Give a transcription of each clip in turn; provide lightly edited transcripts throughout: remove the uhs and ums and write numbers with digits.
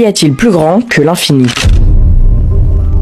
Y a-t-il plus grand que l'infini?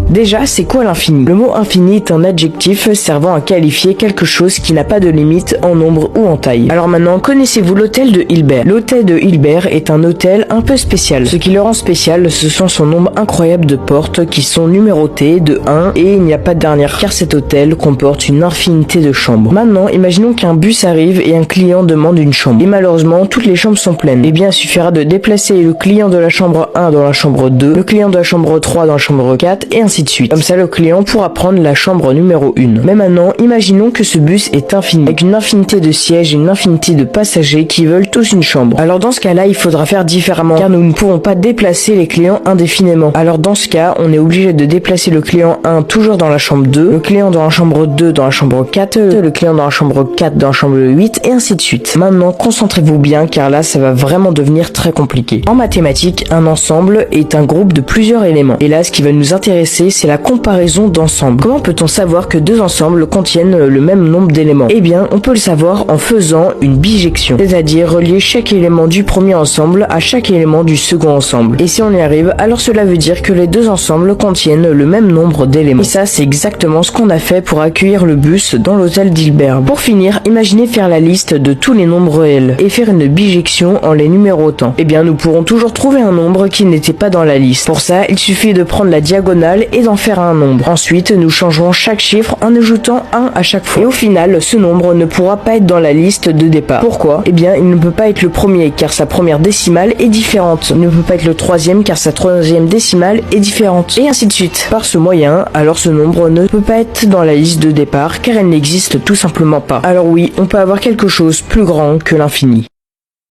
Déjà, c'est quoi l'infini? Le mot infini est un adjectif servant à qualifier quelque chose qui n'a pas de limite en nombre ou en taille. Alors maintenant, connaissez-vous l'hôtel de Hilbert? L'hôtel de Hilbert est un hôtel un peu spécial. Ce qui le rend spécial, ce sont son nombre incroyable de portes qui sont numérotées de 1 et il n'y a pas de dernière car cet hôtel comporte une infinité de chambres. Maintenant, imaginons qu'un bus arrive et un client demande une chambre. Et malheureusement, toutes les chambres sont pleines. Eh bien, il suffira de déplacer le client de la chambre 1 dans la chambre 2, le client de la chambre 3 dans la chambre 4 et ainsi de suite. Comme ça, le client pourra prendre la chambre numéro 1. Mais maintenant, imaginons que ce bus est infini, avec une infinité de sièges et une infinité de passagers qui veulent tous une chambre. Alors dans ce cas-là, il faudra faire différemment, car nous ne pouvons pas déplacer les clients indéfiniment. Alors dans ce cas, on est obligé de déplacer le client 1 toujours dans la chambre 2, le client dans la chambre 2 dans la chambre 4, le client dans la chambre 4 dans la chambre 8, et ainsi de suite. Maintenant, concentrez-vous bien, car là, ça va vraiment devenir très compliqué. En mathématiques, un ensemble est un groupe de plusieurs éléments. Et là, ce qui va nous intéresser, c'est la comparaison d'ensembles. Comment peut-on savoir que deux ensembles contiennent le même nombre d'éléments? Eh bien, on peut le savoir en faisant une bijection, c'est-à-dire relier chaque élément du premier ensemble à chaque élément du second ensemble. Et si on y arrive, alors cela veut dire que les deux ensembles contiennent le même nombre d'éléments. Et ça, c'est exactement ce qu'on a fait pour accueillir le bus dans l'hôtel d'Hilbert. Pour finir, imaginez faire la liste de tous les nombres réels et faire une bijection en les numérotant. Eh bien, nous pourrons toujours trouver un nombre qui n'était pas dans la liste. Pour ça, il suffit de prendre la diagonale et d'en faire un nombre. Ensuite, nous changerons chaque chiffre en ajoutant 1 à chaque fois. Et au final, ce nombre ne pourra pas être dans la liste de départ. Pourquoi? Eh bien, il ne peut pas être le premier car sa première décimale est différente. Il ne peut pas être le troisième car sa troisième décimale est différente. Et ainsi de suite. Par ce moyen, alors ce nombre ne peut pas être dans la liste de départ car elle n'existe tout simplement pas. Alors oui, on peut avoir quelque chose plus grand que l'infini.